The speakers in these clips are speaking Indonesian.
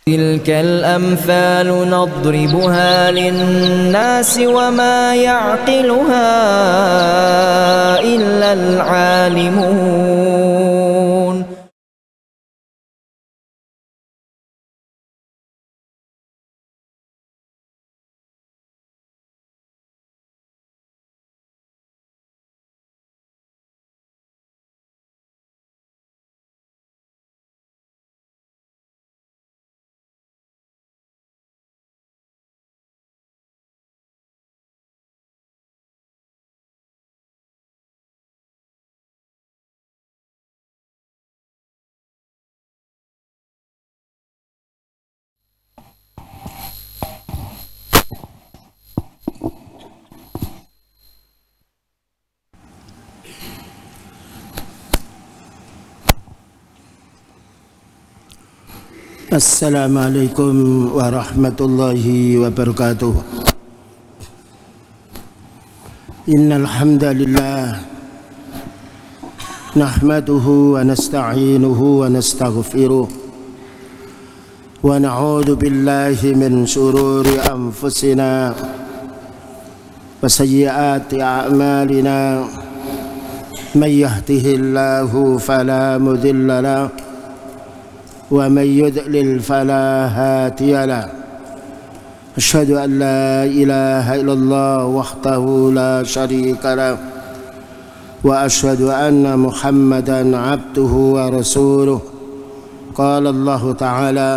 تلك الأمثال نضربها للناس وما يعقلها إلا العالمون. Assalamualaikum warahmatullahi wabarakatuh. Innal hamdalillah nahmaduhu wa nasta'inuhu wa nastaghfiruh wa na'udzu billahi min shururi anfusina wa sayyiati a'malina. May yahdihillahu fala mudilla lahu ومن يضلل فلا هادي له. أشهد أن لا إله إلا الله وحده لا شريك له وأشهد أن محمدا عبده ورسوله. قال الله تعالى: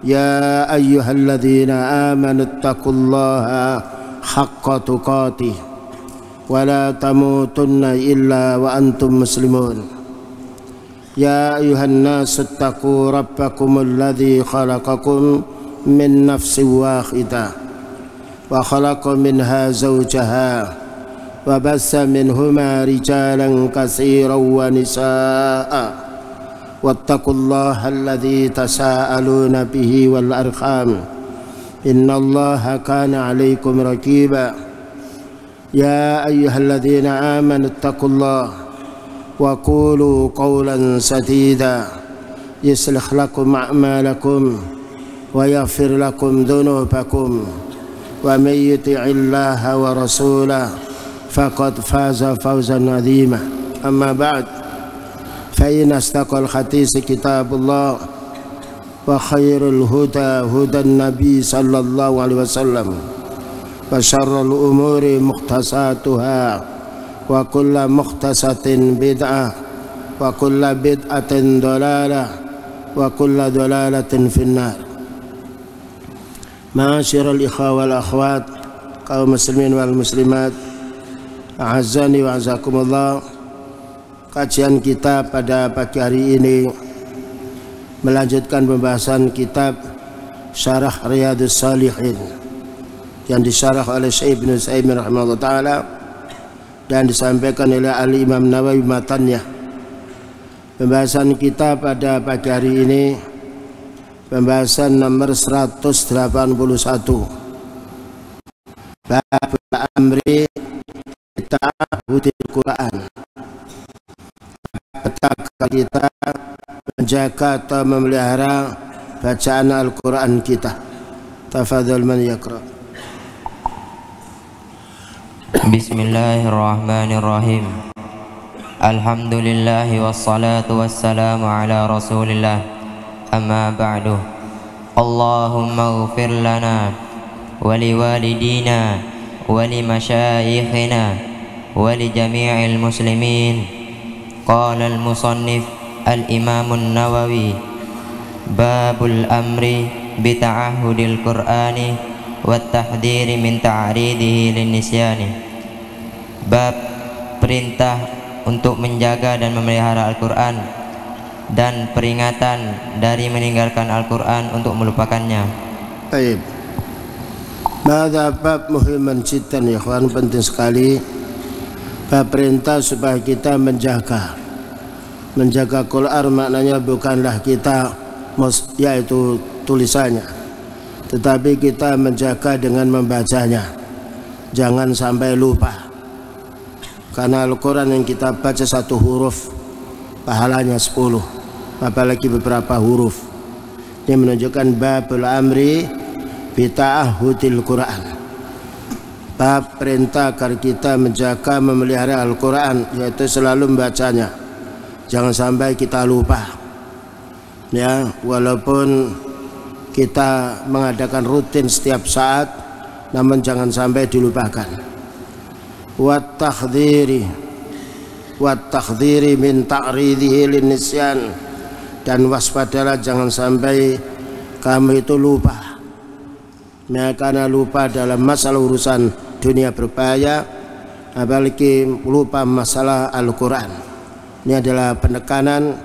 يا أيها الذين آمنوا اتقوا الله حق تقاته ولا تموتن إلا وأنتم مسلمون. يا أيها الناس اتقوا ربكم الذي خلقكم من نفس واحدة وخلق منها زوجها وبث منهما رجالا كثيرا ونساء واتقوا الله الذي تساءلون به والأرحام إن الله كان عليكم رقيبا. يا أيها الذين آمنوا اتقوا الله وقولوا قولا سديدا يصلح لكم أعمالكم ويغفر لكم ذنوبكم ومن يطع الله ورسوله فقد فاز فوزا عظيما. أما بعد فإن أصدق الحديث كتاب الله وخير الهدى هدى النبي صلى الله عليه وسلم وشر الأمور محدثاتها wa kullu muhtasatin bid'ah wa kullu bid'atin dhalalah wa kullu dhalalatin finnar. Ma'asyiral ikhwa wal akhwat, kaum muslimin wal muslimat, a'azzani wa a'azzakumullah. Kajian kita pada pagi hari ini melanjutkan pembahasan kitab Syarah Riyadhus Shalihin yang disyarah oleh Syekh Ibnu Utsaimin rahimahullah ta'ala dan disampaikan oleh Al-Imam Nawawi matannya. Pembahasan kita pada pagi hari ini pembahasan nomor 181, bab amri ta'ahudil Quran. Kita menjaga atau memelihara bacaan Al-Quran kita. Tafadhal man yaqra. Bismillahirrahmanirrahim. Alhamdulillah wassalatu wassalamu ala rasulillah. Amma ba'du. Allahumma ighfir lana wa liwalidina wa limasyayikhina wa li jami'il muslimin. Qala al-musannif al-imam an-Nawawi, babul amri bita'ahudil Qur'ani wat-tahdhiri min ta'ridihi lin-nisyani. Bab perintah untuk menjaga dan memelihara Al-Quran dan peringatan dari meninggalkan Al-Quran untuk melupakannya. Baik. Mada bab muhiman jiddan ya ikhwan, penting sekali. Bab perintah supaya kita menjaga Quran, maknanya bukanlah kita yaitu tulisannya, tetapi kita menjaga dengan membacanya. Jangan sampai lupa, karena Al-Quran yang kita baca satu huruf pahalanya 10, apalagi beberapa huruf. Ini menunjukkan babul amri bita'ahudil Quran, bab perintah agar kita menjaga memelihara Al-Quran, yaitu selalu membacanya, jangan sampai kita lupa ya, walaupun kita mengadakan rutin setiap saat, namun jangan sampai dilupakan. Wat takhdhiri min ta'ridhihi linnisyan, dan waspadalah jangan sampai kamu itu lupa. Ya, karena lupa dalam masalah urusan dunia berbahaya, apalagi lupa masalah Al-Quran. Ini adalah penekanan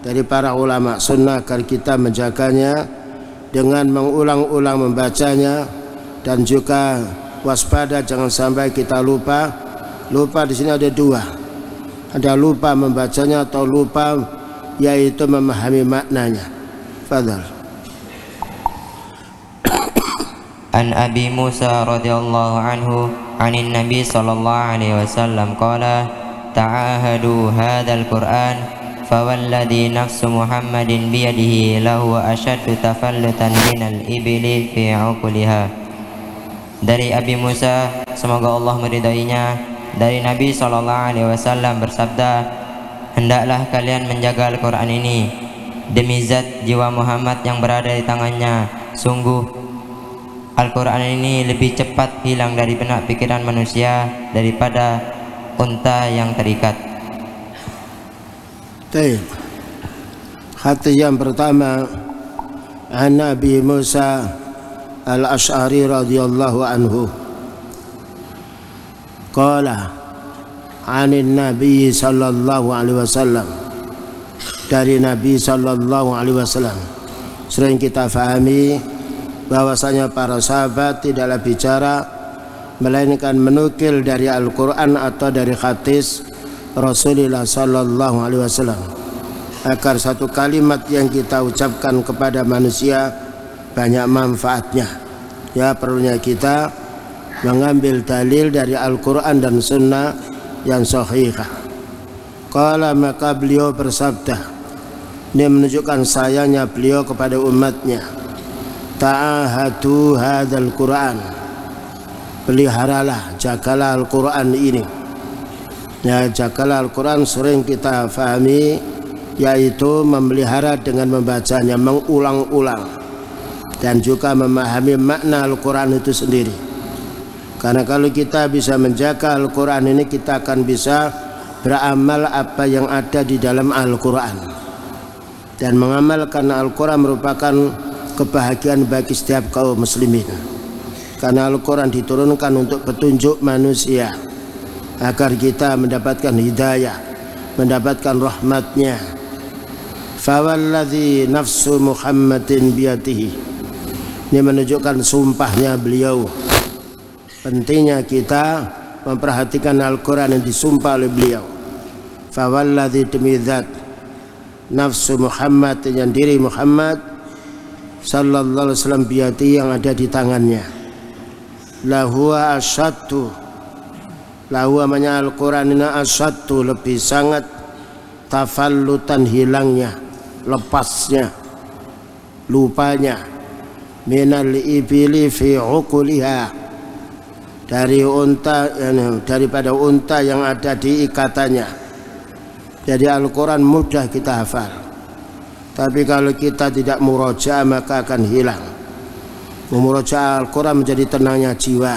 dari para ulama sunnah agar kita menjaganya dengan mengulang-ulang membacanya, dan juga waspada jangan sampai kita lupa. Lupa di sini ada dua, ada lupa membacanya atau lupa yaitu memahami maknanya. Fadhal. An Abi Musa radhiyallahu anhu anin Nabi sallallahu alaihi wasallam qala ta'ahadu hadzal Qur'an fawalladhi nafsu Muhammadin biyadihi lahu ashaddu tafallutan minal ibli fi 'uquliha. Dari Abi Musa, semoga Allah meridainya, dari Nabi sallallahu alaihi wasallam bersabda, hendaklah kalian menjaga Al-Quran ini, demi zat jiwa Muhammad yang berada di tangannya, sungguh Al-Quran ini lebih cepat hilang dari benak pikiran manusia daripada unta yang terikat. Hadis yang pertama, an Nabi Musa al-Ash'ari radhiyallahu anhu qala anin Nabi sallallahu alaihi wasallam, dari Nabi sallallahu alaihi wasallam. Sering kita fahami bahwasanya para sahabat tidaklah bicara melainkan menukil dari Al-Quran atau dari hadis Rasulullah sallallahu alaihi wasallam, agar satu kalimat yang kita ucapkan kepada manusia banyak manfaatnya. Ya, perlunya kita mengambil dalil dari Al-Quran dan Sunnah yang sahihah. Qala, maka beliau bersabda, ini menunjukkan sayangnya beliau kepada umatnya, ta'ahadu hadzal Qur'an, peliharalah, jagalah Al-Quran ini. Ya, jagalah Al-Quran sering kita fahami yaitu memelihara dengan membacanya, mengulang-ulang, dan juga memahami makna Al-Quran itu sendiri. Karena kalau kita bisa menjaga Al-Quran ini, kita akan bisa beramal apa yang ada di dalam Al-Quran, dan mengamalkan Al-Quran merupakan kebahagiaan bagi setiap kaum muslimin. Karena Al-Quran diturunkan untuk petunjuk manusia agar kita mendapatkan hidayah, mendapatkan rahmatnya. Fawalladhi nafsu Muhammadin biyadihi, ini menunjukkan sumpahnya beliau. Pentingnya kita memperhatikan Al-Quran yang disumpah oleh beliau. Fawalladhi, demi zat nafsu Muhammad, yang diri Muhammad sallallahu alaihi wasallam biyadihi, yang ada di tangannya. Lahuwa asyaddu, lahuwa manya Al-Quran ini asyaddu, lebih sangat, tafallutan hilangnya, lepasnya, lupanya, minal ibili fi uquliha, dari unta, daripada unta yang ada di ikatannya. Jadi Al-Quran mudah kita hafal, tapi kalau kita tidak murojaah maka akan hilang. Memurojaah Al-Quran menjadi tenangnya jiwa,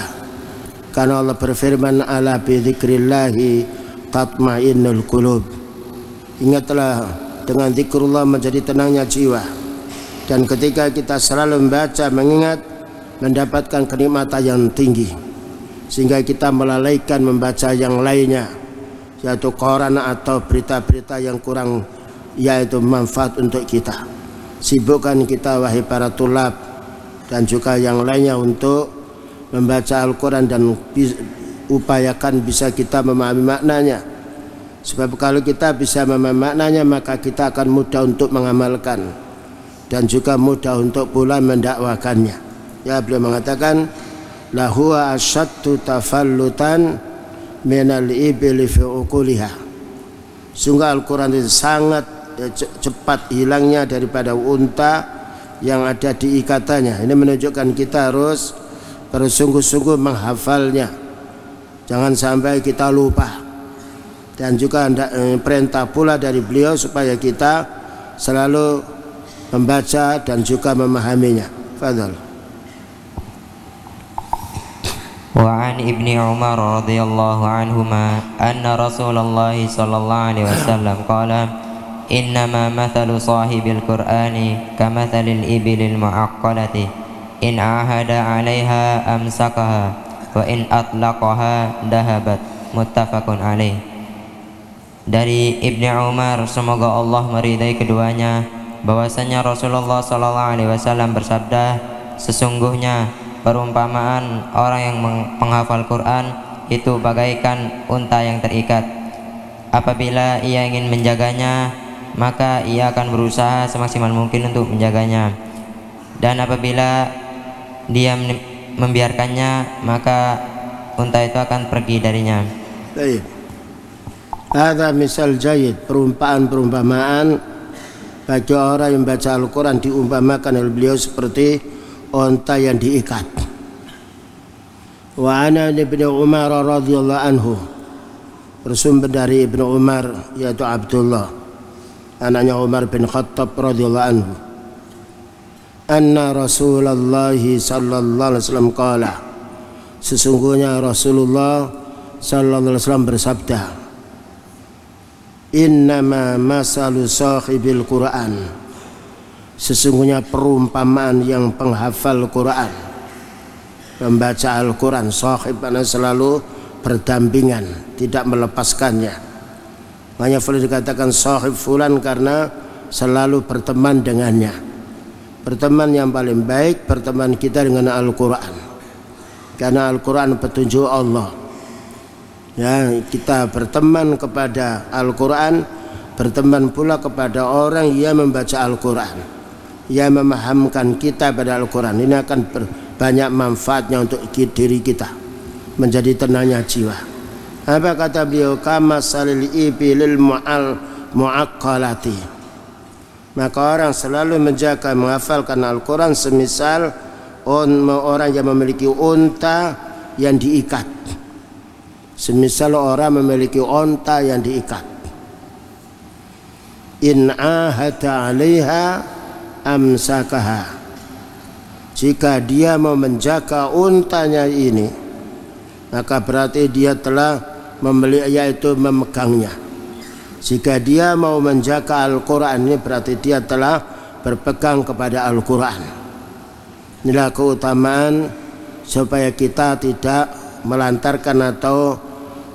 karena Allah berfirman, ala bi dzikrillahi tatmainnul qulub. Ingatlah, dengan zikrullah menjadi tenangnya jiwa. Dan ketika kita selalu membaca, mengingat, mendapatkan kenikmatan yang tinggi, sehingga kita melalaikan membaca yang lainnya, yaitu koran atau berita-berita yang kurang, yaitu manfaat untuk kita. Sibukkan kita wahai para tulab dan juga yang lainnya untuk membaca Al-Quran, dan upayakan bisa kita memahami maknanya. Sebab kalau kita bisa memahami maknanya, maka kita akan mudah untuk mengamalkan dan juga mudah untuk pula mendakwakannya. Ya, beliau mengatakan, lahuwa asyaddu tafallutan minal ibli fi uquliha. Sungguh Al-Quran itu sangat cepat hilangnya daripada unta yang ada di ikatannya. Ini menunjukkan kita harus bersungguh-sungguh menghafalnya, jangan sampai kita lupa. Dan juga perintah pula dari beliau supaya kita selalu membaca dan juga memahaminya. Fadhal. Wa an Ibni Umar radhiyallahu anhuma anna Rasulullah sallallahu alaihi wasallam qala innama mathalu sahibil Qur'ani kamathalil ibilil mu'aqqalati in ahada 'alaiha amsakaha wa in atlaqaha dahabat. Muttafaqun alaih. Dari Ibni Umar, semoga Allah meridai keduanya, bahwasanya Rasulullah sallallahu alaihi wasallam bersabda, sesungguhnya perumpamaan orang yang menghafal Quran itu bagaikan unta yang terikat. Apabila ia ingin menjaganya, maka ia akan berusaha semaksimal mungkin untuk menjaganya. Dan apabila dia membiarkannya, maka unta itu akan pergi darinya. Baik. Ada misal jayid, perumpamaan bagi orang yang baca Al-Quran diumpamakan oleh beliau seperti unta yang diikat. Wa ana Ibnu Umar radhiyallahu anhu, bersumber dari Ibnu Umar yaitu Abdullah, anaknya Umar bin Khattab radhiyallahu anhu, anna Rasulullah sallallahu alaihi wasallam qala, sesungguhnya Rasulullah sallallahu alaihi wasallam bersabda, innama masalu sahibil Quran, sesungguhnya perumpamaan yang penghafal Quran, membaca Al-Quran, sahib karena selalu berdampingan, tidak melepaskannya. Makanya boleh dikatakan sahib fulan karena selalu berteman dengannya. Berteman yang paling baik, berteman kita dengan Al-Quran, karena Al-Quran petunjuk Allah. Ya, kita berteman kepada Al-Quran, berteman pula kepada orang yang membaca Al-Quran, yang memahamkan kita pada Al-Quran. Ini akan banyak manfaatnya untuk diri kita, menjadi tenangnya jiwa. Apa kata beliau? Kama salil ibilil mu'aqqalati, maka orang selalu menjaga menghafalkan Al-Quran semisal orang yang memiliki unta yang diikat. Semisal orang memiliki unta yang diikat. In ahada 'alaiha amsakaha, jika dia mau menjaga untanya ini, maka berarti dia telah yaitu memegangnya. Jika dia mau menjaga Al-Quran ini, berarti dia telah berpegang kepada Al-Quran. Inilah keutamaan supaya kita tidak melantarkan atau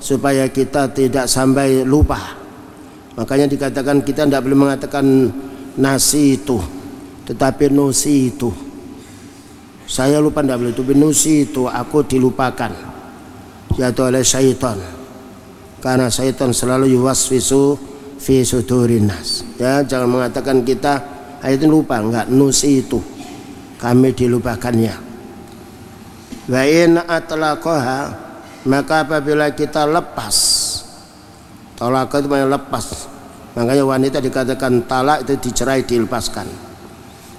supaya kita tidak sampai lupa. Makanya dikatakan kita tidak boleh mengatakan nasi itu, tetapi nusi itu. Saya lupa tidak boleh, tapi nusi itu aku dilupakan, yaitu oleh syaitan, karena syaitan selalu yuwaswisu fi sudurin nas. Ya, jangan mengatakan kita itu lupa, enggak, nusi itu kami dilupakannya. Wa in atlaqaha, maka apabila kita lepas, talaq itu maknanya lepas. Makanya wanita dikatakan talak itu dicerai, dilepaskan.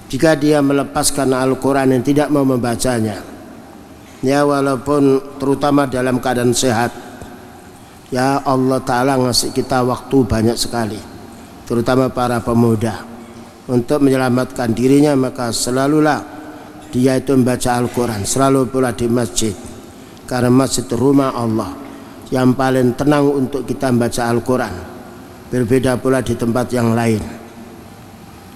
Jika dia melepaskan Al-Quran yang tidak mau membacanya, ya walaupun terutama dalam keadaan sehat, ya Allah Ta'ala ngasih kita waktu banyak sekali, terutama para pemuda, untuk menyelamatkan dirinya, maka selalulah dia itu membaca Al-Quran, selalu pula di masjid, karena masjid rumah Allah yang paling tenang untuk kita membaca Al-Quran. Berbeda pula di tempat yang lain.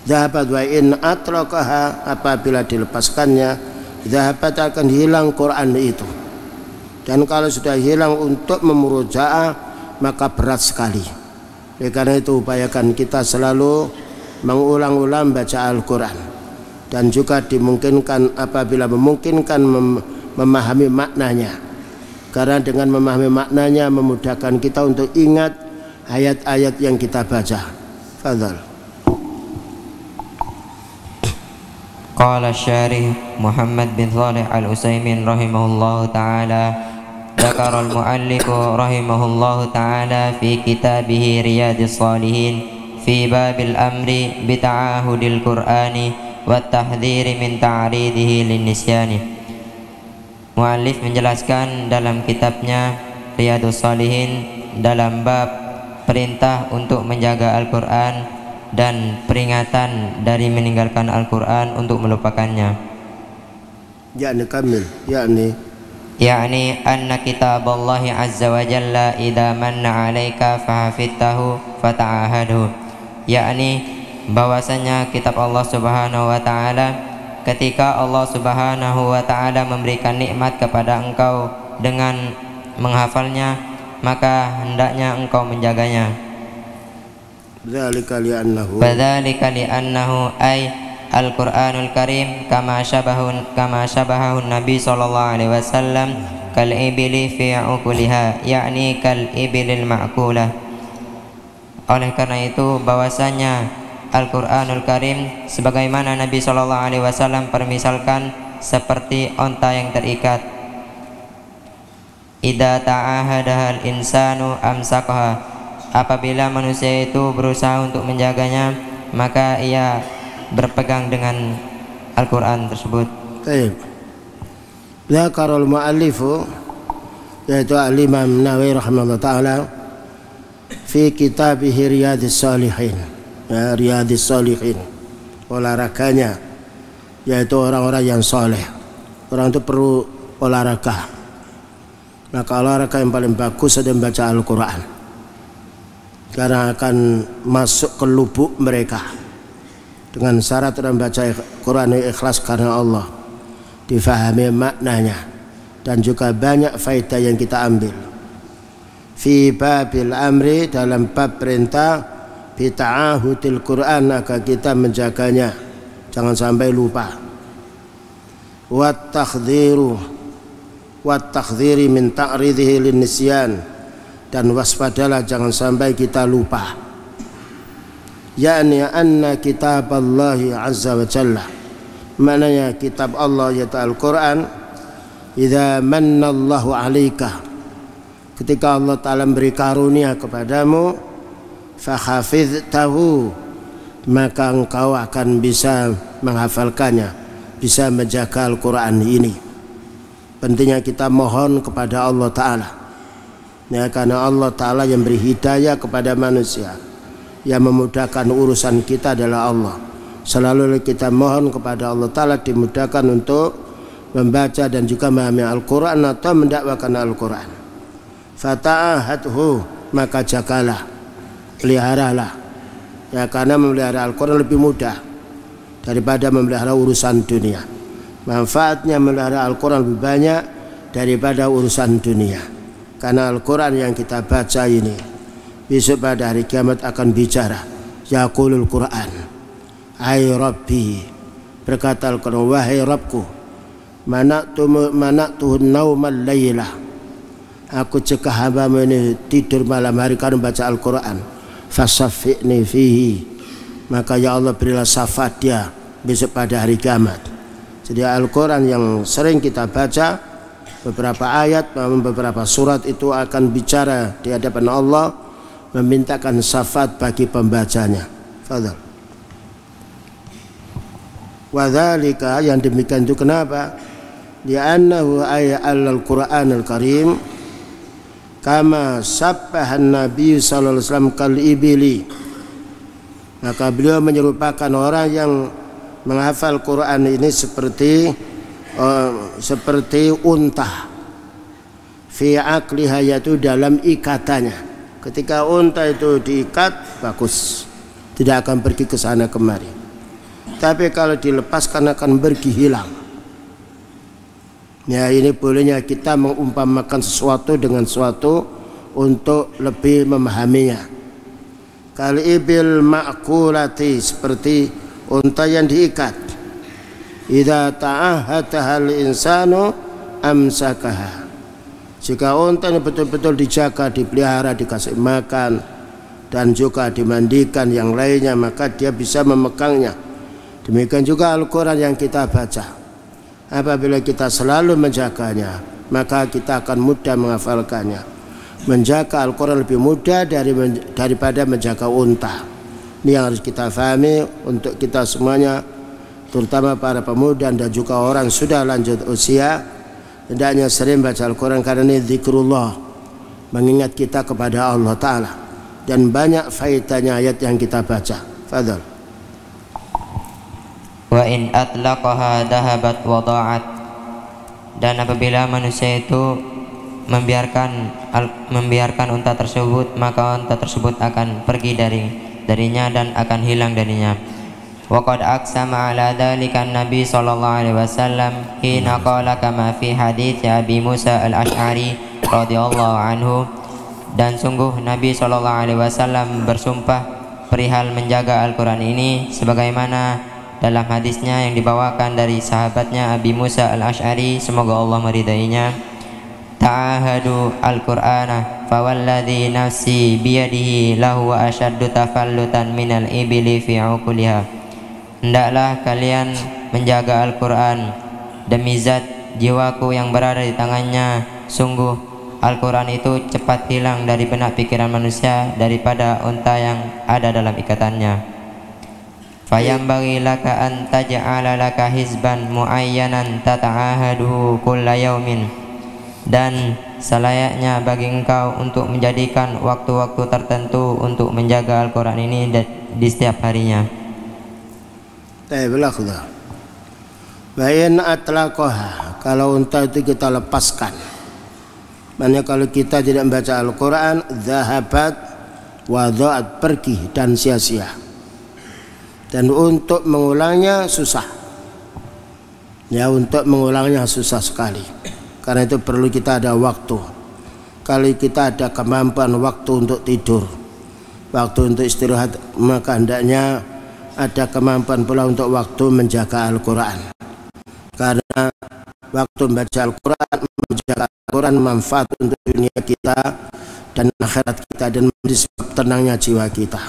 Zahabat wa in atlaqaha, apabila dilepaskannya, zahabat akan hilang Quran itu. Dan kalau sudah hilang untuk memurojaah, maka berat sekali. Karena itu upayakan kita selalu mengulang-ulang baca Al-Quran. Dan juga dimungkinkan apabila memungkinkan memahami maknanya, karena dengan memahami maknanya memudahkan kita untuk ingat ayat-ayat yang kita baca. Fadhal. Qala syarih Muhammad bin Shalih Al-Utsaimin rahimahullahu ta'ala, dzakara al-mu'allifu rahimahullahu ta'ala fi kitabih Riyadhis Shalihin fi babil amri bi ta'ahudil Qur'ani wa tahdhiri min ta'ridihi lin-nisyani. Muallif menjelaskan dalam kitabnya Riyadhus Shalihin dalam bab perintah untuk menjaga Al-Quran dan peringatan dari meninggalkan Al-Quran untuk melupakannya. yakni anna kitaballahi azza wa jalla idza manna 'alaika fahafidtahu fata'ahadhu, yakni bahwasanya kitab Allah Subhanahu wa taala ketika Allah Subhanahu wa taala memberikan nikmat kepada engkau dengan menghafalnya, maka hendaknya engkau menjaganya. Badzalika li'annahu ay Al-Qur'anul Karim kama syabahu Nabi sallallahu alaihi wasallam kal ibli fi uquliha, yakni kal ibilil ma'kulah. Oleh karena itu bahwasanya Al-Qur'anul Karim sebagaimana Nabi sallallahu alaihi wasallam permisalkan seperti onta yang terikat. Idza ta'ahadahal insanu amsakaha, apabila manusia itu berusaha untuk menjaganya, maka ia berpegang dengan Al-Quran tersebut. Baik. Zakarul mu'allifu, yaitu Al-Imam Nawawi rahimahullah ta'ala, fi kitabih Riyadhus Shalihin, Riyadhus Shalihin, olahraganya, yaitu orang-orang yang soleh. Orang itu perlu olahraga. Maka olahraga yang paling bagus adalah membaca Al-Quran, karena akan masuk ke lubuk mereka. Dengan syarat membaca Quran ikhlas karena Allah, difahami maknanya, dan juga banyak faedah yang kita ambil. Fi babil amri, dalam bab perintah, bi ta'ahudil Quran, agar kita menjaganya, jangan sampai lupa. Wat takhdhiri min ta'ridihi lin-nisyan, dan waspadalah jangan sampai kita lupa. Yakni anna kitab Allah azza wa jalla, maknanya kitab Allah yaitu Al-Quran, idza manna Allahu 'alaika, ketika Allah Ta'ala beri karunia kepadamu, fakhafidtahu, maka engkau akan bisa menghafalkannya, bisa menjaga Al-Quran ini. Pentingnya kita mohon kepada Allah Ta'ala, ya, karena Allah Ta'ala yang beri hidayah kepada manusia, yang memudahkan urusan kita adalah Allah. Selalu kita mohon kepada Allah Ta'ala dimudahkan untuk membaca dan juga memahami Al-Quran atau mendakwakan Al-Quran. Fata'ahadhu, maka jagalah, peliharalah, ya, karena memelihara Al-Quran lebih mudah daripada memelihara urusan dunia. Manfaatnya memelihara Al-Quran lebih banyak daripada urusan dunia, karena Al-Quran yang kita baca ini besok pada hari kiamat akan bicara. Yaqulul Quran, ay Rabbi, berkata Al-Quran, wahai Rabbku, mana'tuhun naumal laylah, aku cegah hambamu ini tidur malam hari karena baca Al-Quran. Fasaffi'ni fihi, maka ya Allah berilah syafaat dia besok pada hari kiamat. Jadi Al-Quran yang sering kita baca, beberapa ayat, beberapa surat itu akan bicara di hadapan Allah, memintakan syafaat bagi pembacanya. Fadhal. Wadzalika, yang demikian itu kenapa? Li'annahu ayat al-Qur'an al-Karim kama sabbahan Nabi sallallahu alaihi wasallam kal ibili, maka beliau menyerupakan orang yang menghafal Quran ini seperti unta, fi aqliha, yaitu dalam ikatannya. Ketika unta itu diikat, bagus, tidak akan pergi ke sana kemari. Tapi kalau dilepaskan akan pergi hilang. Ya, ini bolehnya kita mengumpamakan sesuatu dengan sesuatu untuk lebih memahaminya. Kal ibil ma'kulati, seperti unta yang diikat. Idza ta'ahadahal insanu amsakaha, jika unta ini betul-betul dijaga, dipelihara, dikasih makan, dan juga dimandikan yang lainnya, maka dia bisa memegangnya. Demikian juga Al-Quran yang kita baca. Apabila kita selalu menjaganya, maka kita akan mudah menghafalkannya. Menjaga Al-Quran lebih mudah daripada menjaga unta. Ini yang harus kita fahami untuk kita semuanya, terutama para pemuda dan juga orang sudah lanjut usia, hendaknya sering baca Al-Quran karena ini zikrullah, mengingat kita kepada Allah Ta'ala, dan banyak faedahnya ayat yang kita baca. Fadhal. Wa in atlaqaha dhahabat wa dha'at. Dan apabila manusia itu membiarkan unta tersebut, maka unta tersebut akan pergi darinya dan akan hilang darinya. Wa qad aqsama ala dzalika an-nabi sallallahu alaihi wasallam hina qala kama fi hadits Abi Musa al-Asy'ari radhiyallahu anhu. Dan sungguh Nabi sallallahu alaihi wasallam bersumpah perihal menjaga Al-Qur'an ini sebagaimana dalam hadisnya yang dibawakan dari sahabatnya Abi Musa al-Asy'ari, semoga Allah meridainya. Ta'ahadu al-Qur'ana fawalladhi nafsi biyadihi lahu wa ashaddu tafallutan minal ibili fi uquliha. Hendaklah kalian menjaga Al-Quran, demi zat jiwaku yang berada di tangannya, sungguh Al-Quran itu cepat hilang dari benak pikiran manusia daripada unta yang ada dalam ikatannya. Fayambaghi laka an taj'ala laka hizban muayyanan tata'ahaduhu kulla yaumin. Dan selayaknya bagi engkau untuk menjadikan waktu-waktu tertentu untuk menjaga Al-Quran ini di setiap harinya. Bayan atlaqaha, kalau unta itu kita lepaskan, maknanya kalau kita tidak membaca Al-Quran, zahabat wa dha'at, pergi dan sia-sia, dan untuk mengulangnya susah. Ya, untuk mengulangnya susah sekali. Karena itu perlu kita ada waktu. Kalau kita ada kemampuan waktu untuk tidur, waktu untuk istirahat, maka hendaknya ada kemampuan pula untuk waktu menjaga Al-Quran. Karena waktu membaca Al-Quran, menjaga Al-Quran manfaat untuk dunia kita dan akhirat kita, dan sebab tenangnya jiwa kita.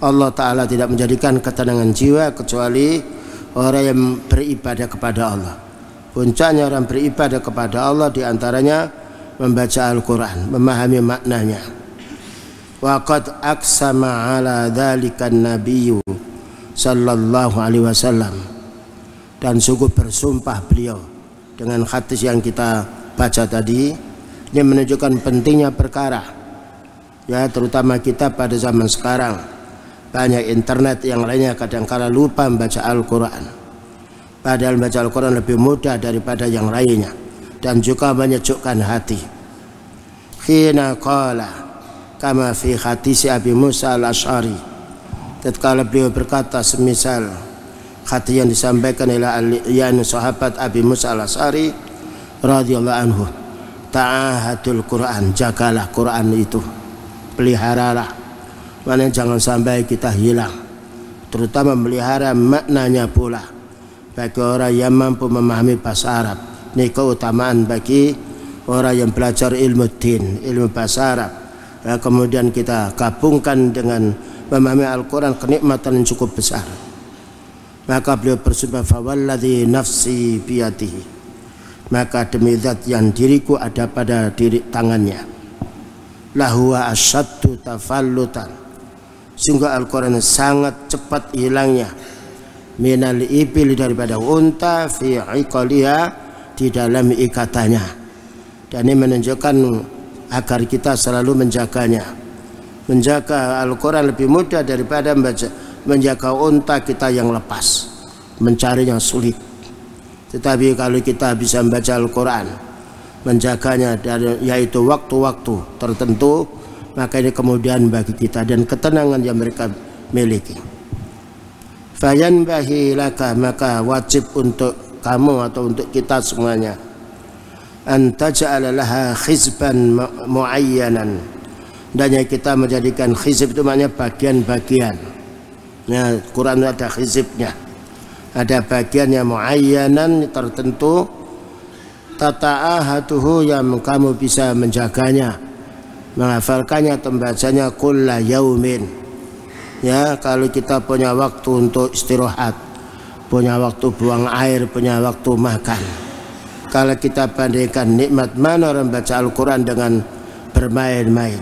Allah Ta'ala tidak menjadikan ketenangan jiwa kecuali orang yang beribadah kepada Allah. Puncaknya orang beribadah kepada Allah diantaranya membaca Al-Quran, memahami maknanya. Wa qad aqsama ala dzalika an-nabiyyu sallallahu alaihi wasallam, dan sungguh bersumpah beliau dengan hadis yang kita baca tadi. Ini menunjukkan pentingnya perkara, ya, terutama kita pada zaman sekarang banyak internet yang lainnya, kadang-kala lupa membaca Al-Quran, padahal membaca Al-Quran lebih mudah daripada yang lainnya dan juga menyejukkan hati. Khina qala kama fi hadis Abi Musa al-Asy'ari, tatkala beliau berkata semisal hadis yang disampaikan oleh sahabat Abi Musa al-Asy'ari radhiyallahu anhu, ta'ahadul Quran, jagalah Quran itu, peliharalah, mana jangan sampai kita hilang, terutama melihara maknanya pula bagi orang yang mampu memahami bahasa Arab. Ini keutamaan bagi orang yang belajar ilmu din, ilmu bahasa Arab, ya, kemudian kita gabungkan dengan memahami Al-Quran, kenikmatan yang cukup besar. Maka beliau bersumpah, fawalladhi nafsi biyadihi, maka demi zat yang diriku ada pada diri tangannya, lahuwa asyaddu tafallutan, sungguh Al-Quran sangat cepat hilangnya, minal ibil, daripada unta, fi iqaliha, di dalam ikatannya. Dan ini menunjukkan agar kita selalu menjaganya. Menjaga Al-Quran lebih mudah daripada menjaga unta kita yang lepas, mencarinya sulit. Tetapi kalau kita bisa membaca Al-Quran, menjaganya dari, yaitu waktu-waktu tertentu, maka ini kemudian bagi kita dan ketenangan yang mereka miliki. Fayanbahi laka, maka wajib untuk kamu atau untuk kita semuanya, antaja'ala laha khizban muayyanan, dan kita menjadikan khizib itu maknanya bagian-bagian. Nah, Quran ada khizibnya, ada bagiannya muayyanan tertentu, tata'ahatuhu, yang kamu bisa menjaganya, menghafalkannya atau membacanya kulla yaumin. Ya, kalau kita punya waktu untuk istirahat, punya waktu buang air, punya waktu makan, kalau kita bandingkan nikmat mana orang baca Al-Quran dengan bermain-main,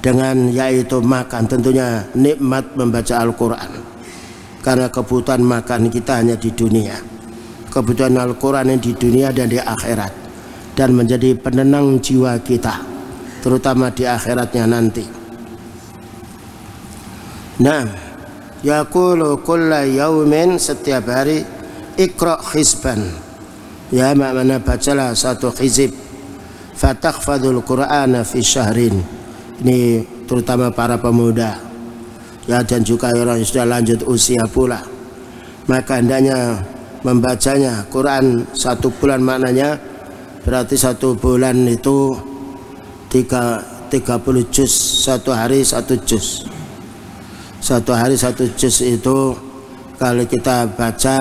dengan yaitu makan, tentunya nikmat membaca Al-Quran. karena kebutuhan makan kita hanya di dunia, kebutuhan Al-Quran di dunia dan di akhirat, dan menjadi penenang jiwa kita terutama di akhiratnya nanti. Nah, yaqulu kulla yaumin, setiap hari, iqra hizban, ya makna bacalah satu hizib, fatakhfadul qur'ana fi syahrin. Ini terutama para pemuda, ya, dan juga orang yang sudah lanjut usia pula, maka hendaknya membacanya Quran 1 bulan. Maknanya berarti 1 bulan itu 30 juz, 1 hari 1 juz. 1 hari 1 juz itu kalau kita baca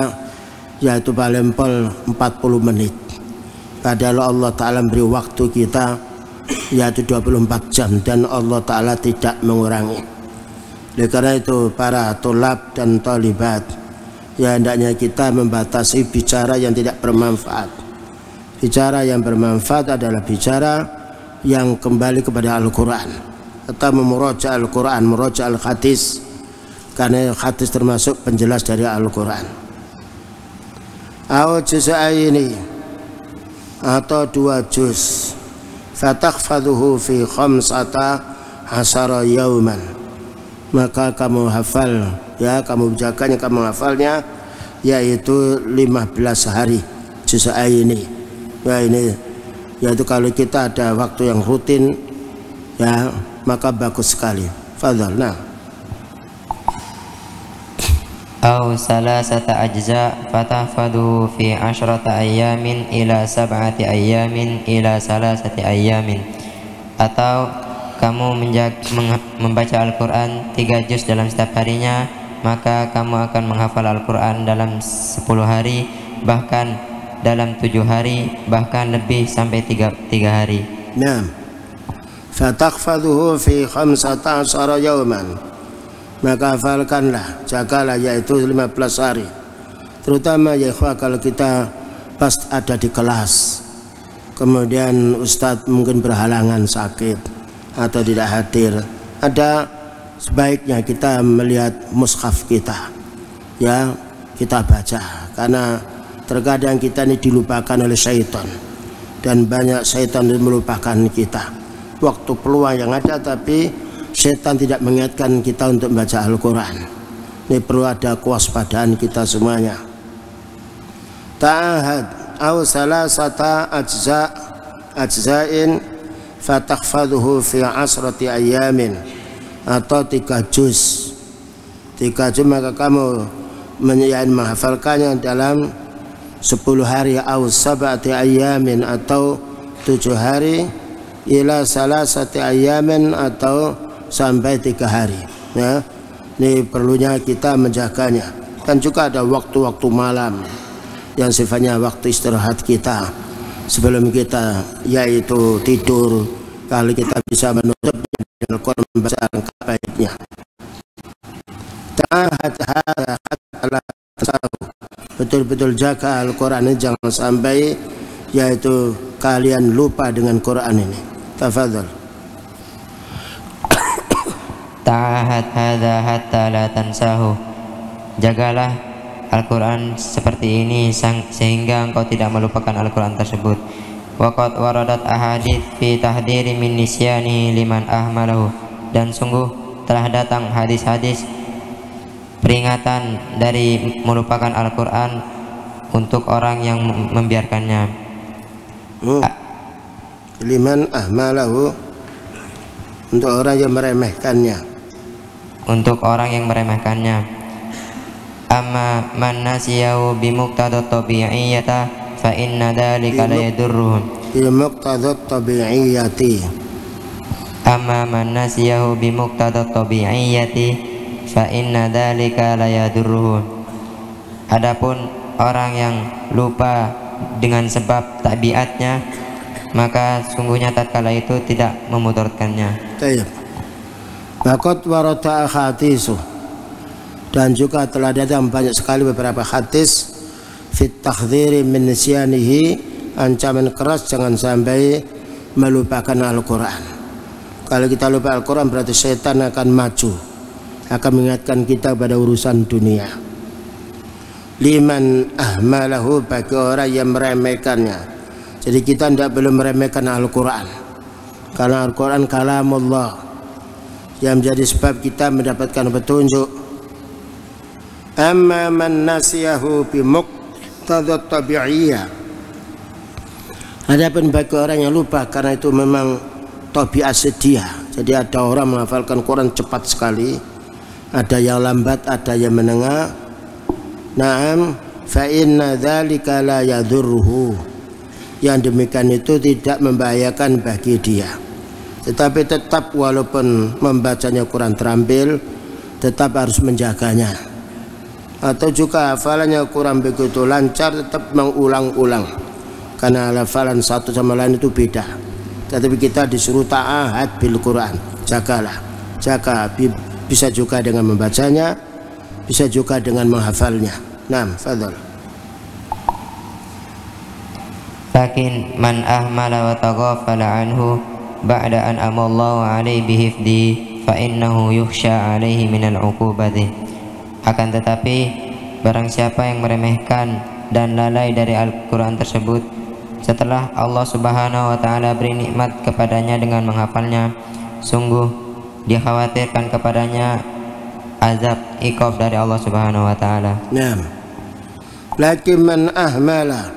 yaitu paling pol 40 menit. Padahal Allah Ta'ala beri waktu kita yaitu 24 jam dan Allah Ta'ala tidak mengurangi. Oleh karena itu para tulab dan talibat, ya hendaknya kita membatasi bicara yang tidak bermanfaat. Bicara yang bermanfaat adalah bicara yang kembali kepada Al-Quran atau memuroja Al-Quran, memuroja Al-Hadis, karena hadis termasuk penjelas dari Al-Quran. Au juz'aini, atau 2 juz, fatakhfadhuhu fi 15 yauman, maka kamu hafal, ya kamu jaganya, kamu hafalnya yaitu 15 hari juz'aini. Ya ini yaitu kalau kita ada waktu yang rutin, ya maka bagus sekali. Fadhal. Nah, au salasata ajza fatahfadhu fi 10 ayyamin ila 7 ayyamin ila 3 ayyamin, atau kamu membaca Al-Quran 3 juz dalam setiap harinya, maka kamu akan menghafal Al-Quran dalam 10 hari, bahkan dalam 7 hari, bahkan lebih sampai 3 hari. Nah, fatakhfadhuhu fi 15 yauman, maka hafalkanlah, jagalah yaitu 15 hari. Terutama ya ikhwah, kalau kita pas ada di kelas, kemudian ustadz mungkin berhalangan, sakit atau tidak hadir, ada sebaiknya kita melihat mushaf kita, ya kita baca, karena terkadang kita ini dilupakan oleh syaitan, dan banyak syaitan yang melupakan kita. Waktu peluang yang ada, tapi syaitan tidak mengingatkan kita untuk membaca Al-Quran. Ini perlu ada kewaspadaan kita semuanya. Ta'ahad au salasata ajza'in fatakhfadhuhu fi 10 ayyamin, atau 3 juz. 3 juz maka kamu menghafalkannya dalam 10 hari, au 7 ayyamin, atau 7 hari, ila 3 ayyamin, atau sampai 3 hari. Ya, ini perlunya kita menjaganya. Dan juga ada waktu-waktu malam yang sifatnya waktu istirahat kita sebelum kita yaitu tidur, kalau kita bisa menutup dengan Al-Quran, membaca alangkah baiknya. Betul-betul jaga Al-Quran ini, jangan sampai yaitu kalian lupa dengan Quran ini. Tafadhal. Ta'ahad hadza hatta la tansahu, jagalah Al-Quran seperti ini sehingga engkau tidak melupakan Al-Quran tersebut. Waqad waradat ahadits fi tahdhiri min nisyani liman ahmalahu, dan sungguh telah datang hadis-hadis peringatan dari melupakan Al-Quran untuk orang yang membiarkannya. Liman ahmalahu, untuk orang yang meremehkannya. Untuk orang yang meremehkannya. Amma man nasiyahu bimuqtadat tabi'iyyata fa inna dzalika la yadurruhu. Bimuqtadat tabi'iyyati. Amma man nasiyahu bimuqtadat tabi'iyyati fa inna dzalika la yadurruhu. Adapun orang yang lupa dengan sebab tabiatnya, maka sungguhnya tatkala itu tidak memudaratkannya. Baik. Waqad warada ahaditsu, dan juga telah datang banyak sekali beberapa hadis fit tahdhiri min nisyanihi, ancaman keras jangan sampai melupakan Al-Quran. Kalau kita lupa Al-Quran berarti setan akan maju, akan mengingatkan kita pada urusan dunia. liman ahmalahu, bagi orang yang meremehkannya. Jadi kita tidak boleh meremehkan Al-Quran, karena Al-Quran kalamullah yang menjadi sebab kita mendapatkan petunjuk. Amma man nasiyahu bi muqtadha tabi'iyah, adapun bagi orang yang lupa karena itu memang tabiat sedia. Jadi ada orang menghafalkan Quran cepat sekali, ada yang lambat, ada yang menengah. Naam, fa inna dzalika la yadurruhu, yang demikian itu tidak membahayakan bagi dia. Tetapi tetap walaupun membacanya kurang terampil, tetap harus menjaganya. Atau juga hafalannya kurang begitu lancar, tetap mengulang-ulang, karena hafalan satu sama lain itu beda. Tetapi kita disuruh ta'ahad bil Quran, jagalah, jaga. Bisa juga dengan membacanya, bisa juga dengan menghafalnya. Naam, fadhal. Lakin man ahmala wa taghafala anhu ba'da an amallahu alaihi bihifdi fa innahu yukhsha alaihi minal uqubati. Akan tetapi barang siapa yang meremehkan dan lalai dari Al-Quran tersebut setelah Allah Subhanahu wa ta'ala beri nikmat kepadanya dengan menghafalnya, sungguh dikhawatirkan kepadanya azab iqab dari Allah Subhanahu wa ta'ala. Naam. Lakin man ahmala,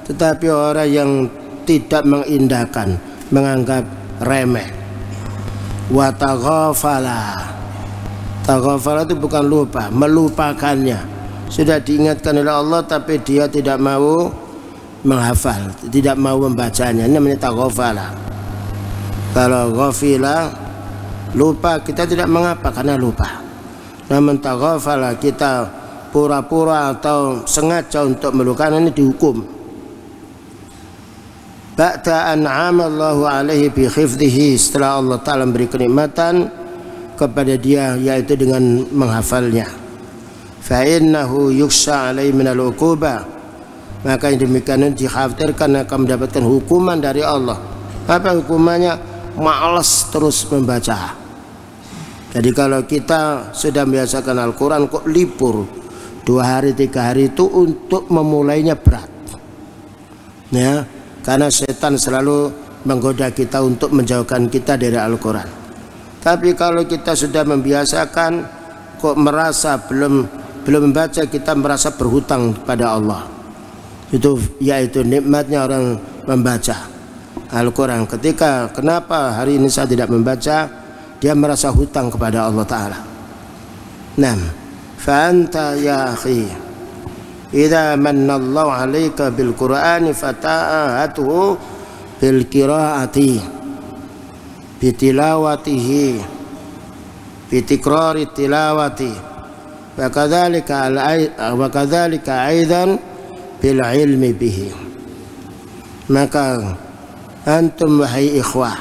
tetapi orang yang tidak mengindahkan, menganggap remeh. Wa taghafala, taghafala itu bukan lupa, melupakannya. Sudah diingatkan oleh Allah tapi dia tidak mau menghafal, tidak mau membacanya. Ini namanya taghafala. Kalau ghafila, lupa, kita tidak mengapa karena lupa. Namun taghafala, kita pura-pura atau sengaja untuk melupakan, ini dihukum. Ba'da an'amallahu alaihi bi khifdihi, setelah Allah Ta'ala beri kenikmatan kepada dia, yaitu dengan menghafalnya. Fa innahu yukhsha alaihi minal uqubah, maka yang demikian dikhawatirkan akan mendapatkan hukuman dari Allah. Apa hukumannya? Malas terus membaca. Jadi kalau kita sudah membiasakan Al-Quran kok libur 2 hari 3 hari itu untuk memulainya berat, ya, karena setan selalu menggoda kita untuk menjauhkan kita dari Al-Quran. Tapi kalau kita sudah membiasakan kok merasa belum membaca, kita merasa berhutang pada Allah. Itu yaitu nikmatnya orang membaca Al-Quran. Ketika kenapa hari ini saya tidak membaca, dia merasa hutang kepada Allah Ta'ala. Naam, fa anta ya akhi idza manallahu 'alaika bil Qur'ani fata'atuhu bil qira'ati bi tilawatihi bi tikrari tilawati wa kadzalika aidan bil ilmi bihi. Maka antum wahai ikhwah,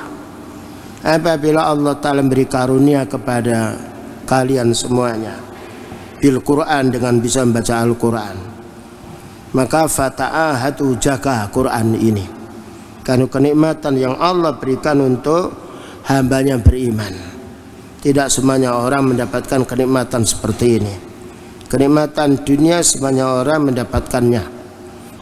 apabila Allah Ta'ala beri karunia kepada kalian semuanya bil Quran, dengan bisa membaca Al-Quran, maka fata'ahatu, jaga Quran ini, karena kenikmatan yang Allah berikan untuk hambanya beriman. Tidak semuanya orang mendapatkan kenikmatan seperti ini. Kenikmatan dunia semuanya orang mendapatkannya,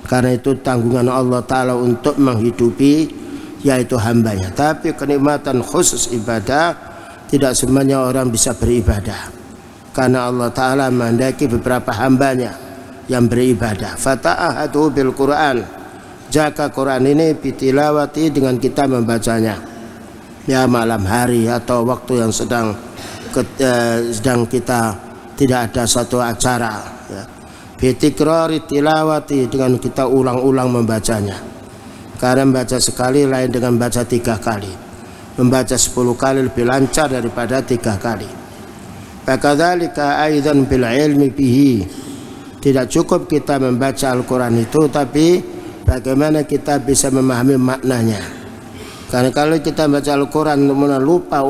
karena itu tanggungan Allah Ta'ala untuk menghidupi yaitu hambanya. Tapi kenikmatan khusus ibadah tidak semuanya orang bisa beribadah, karena Allah Ta'ala menghendaki beberapa hambanya yang beribadah. Fata'ahatu bil Quran, jaga Quran ini bitilawati, dengan kita membacanya, ya, malam hari atau waktu yang sedang kita tidak ada satu acara, ya. Bitikrari tilawati, dengan kita ulang-ulang membacanya, karena membaca sekali lain dengan baca 3 kali. Membaca 10 kali lebih lancar daripada 3 kali. Fakadzalika aidan bil ilmi bihi, tidak cukup kita membaca Al-Quran itu, tapi bagaimana kita bisa memahami maknanya. Karena kalau kita baca Al-Quran kemudian lupa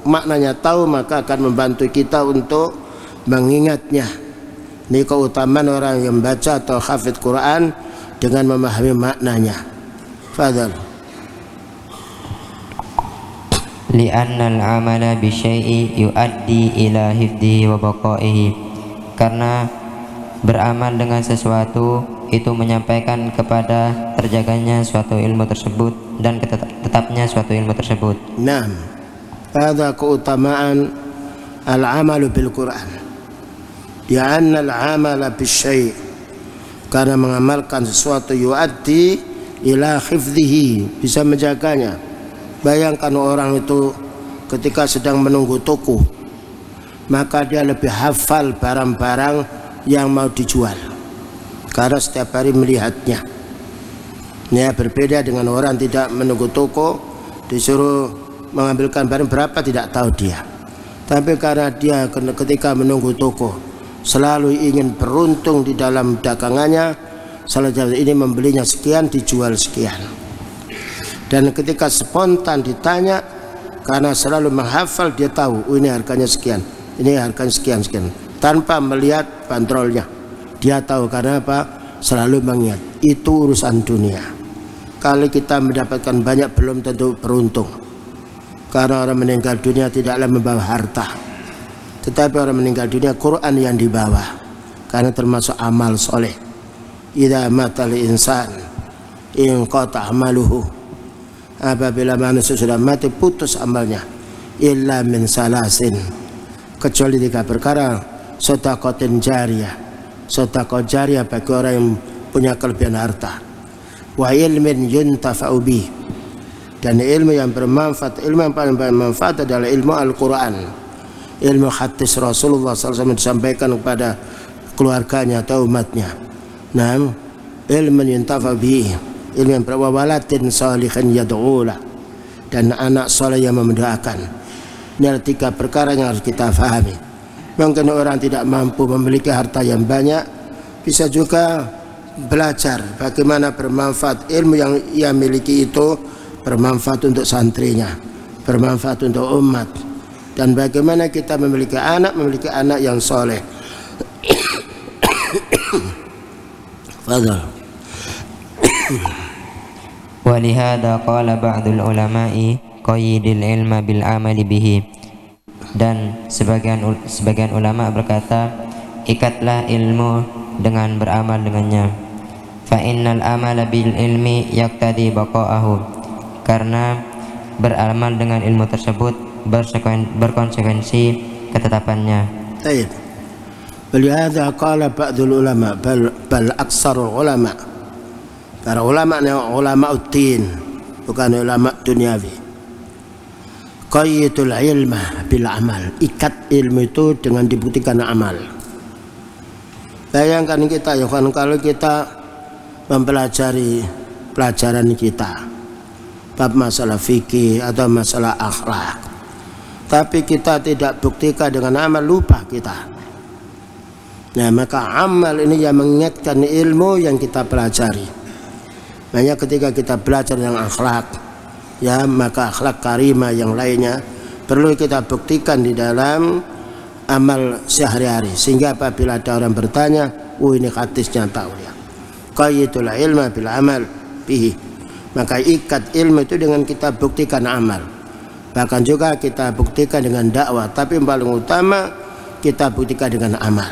maknanya tahu, maka akan membantu kita untuk mengingatnya. Ini keutamaan orang yang membaca atau hafidz Quran dengan memahami maknanya. Fadhal. Li'anna al-amala bi syai'i yuaddi ila hifdhihi wa baqaihi, karena beramal dengan sesuatu itu menyampaikan kepada terjaganya suatu ilmu tersebut dan tetapnya suatu ilmu tersebut. Naam, hadza keutamaan al-amalu bil Quran. Ya anna al-amala bisyai', karena mengamalkan sesuatu yuaddi ila hifdhihi, bisa menjaganya. Bayangkan orang itu ketika sedang menunggu toko, maka dia lebih hafal barang-barang yang mau dijual karena setiap hari melihatnya. Ya, berbeda dengan orang tidak menunggu toko, disuruh mengambilkan barang berapa tidak tahu dia. Tapi karena dia ketika menunggu toko selalu ingin beruntung di dalam dagangannya, selalu ini membelinya sekian, dijual sekian. Dan ketika spontan ditanya, karena selalu menghafal, dia tahu ini harganya sekian, ini harganya sekian, tanpa melihat bandrolnya. Dia tahu karena apa? Selalu mengingat. Itu urusan dunia. Kalau kita mendapatkan banyak belum tentu beruntung, karena orang meninggal dunia tidaklah membawa harta, tetapi orang meninggal dunia Quran yang dibawa, karena termasuk amal soleh. Idza matal insan inqata amaluhu, apabila manusia sudah mati putus amalnya, illa min salasin, kecuali 3 perkara. Sedaqatin jariyah, sedekah jariah bagi orang yang punya kelebihan harta. Wa ilmin yuntafa'u bih, dan ilmu yang bermanfaat. Ilmu yang paling bermanfaat adalah ilmu Al-Quran, ilmu hadis Rasulullah SAW disampaikan kepada keluarganya atau umatnya. Nah, ilmu yuntafa'u bih, ilmu yang berwawalatin salihin yad'ulah, dan anak soleh yang mendoakan. Ini adalah 3 perkara yang harus kita fahami. Mungkin orang tidak mampu memiliki harta yang banyak, bisa juga belajar bagaimana bermanfaat. Ilmu yang ia miliki itu bermanfaat untuk santrinya, bermanfaat untuk umat, dan bagaimana kita memiliki anak yang soleh. Fadhal. Walihada qala ba'dul ulama'i qayyidil ilma bil amali bihi, dan sebagian ulama berkata, ikatlah ilmu dengan beramal dengannya. Fa innal amala bil ilmi yaqtadi baqa'ahu, karena beramal dengan ilmu tersebut berkonsekuensi ketetapannya. Baik. Walihada qala ba'dul ulama, bal aksarul ulama, para ulama uddin, bukan ulama duniawi, qayyidul ilma bil amal, ikat ilmu itu dengan dibuktikan amal. Bayangkan kita ya kan, kalau kita mempelajari pelajaran kita bab masalah fikih atau masalah akhlak, tapi kita tidak buktikan dengan amal, lupa kita. Nah, maka amal ini yang mengingatkan ilmu yang kita pelajari. Makanya ketika kita belajar yang akhlak, ya, maka akhlak karimah yang lainnya perlu kita buktikan di dalam amal sehari-hari, sehingga apabila ada orang bertanya, ini hadisnya tahu ya. Qayyidul ilma bil amal bihi, maka ikat ilmu itu dengan kita buktikan amal. Bahkan juga kita buktikan dengan dakwah, tapi yang paling utama kita buktikan dengan amal,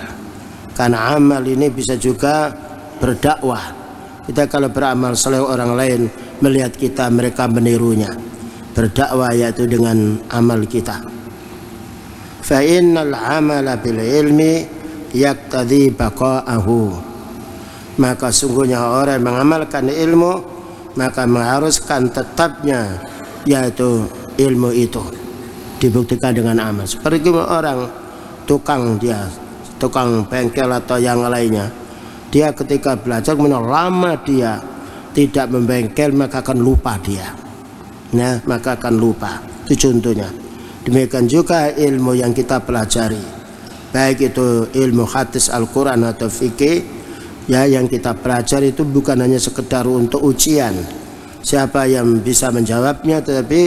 karena amal ini bisa juga berdakwah. Kita kalau beramal saleh, orang lain melihat kita, mereka menirunya. Berdakwah yaitu dengan amal kita. Fa innal amala bil ilmi yaqtadi baqa'ahu, maka sungguhnya orang yang mengamalkan ilmu maka mengharuskan tetapnya, yaitu ilmu itu dibuktikan dengan amal. Seperti orang tukang bengkel atau yang lainnya, dia ketika belajar lama dia tidak membengkel, maka akan lupa dia. Nah, maka akan lupa. Itu contohnya. Demikian juga ilmu yang kita pelajari, baik itu ilmu hadis Al-Quran atau fikih, ya, yang kita pelajari itu bukan hanya sekedar untuk ujian siapa yang bisa menjawabnya, tetapi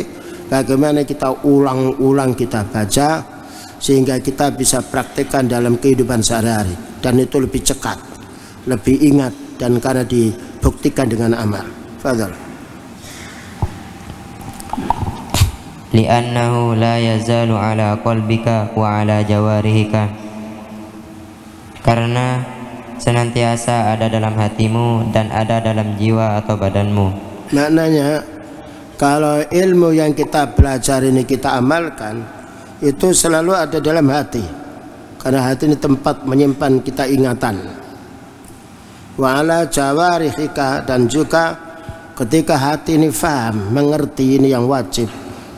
bagaimana kita ulang-ulang kita baca sehingga kita bisa praktekkan dalam kehidupan sehari-hari, dan itu lebih cekat, lebih ingat, dan karena dibuktikan dengan amal. Fadhal. Li'annahu la yazalu ala qalbika wa ala jawarihika, karena senantiasa ada dalam hatimu dan ada dalam jiwa atau badanmu. Maknanya kalau ilmu yang kita pelajari ini kita amalkan, itu selalu ada dalam hati, karena hati ini tempat menyimpan kita ingatan. Wa ala jawarihika, dan juga ketika hati ini faham, mengerti ini yang wajib,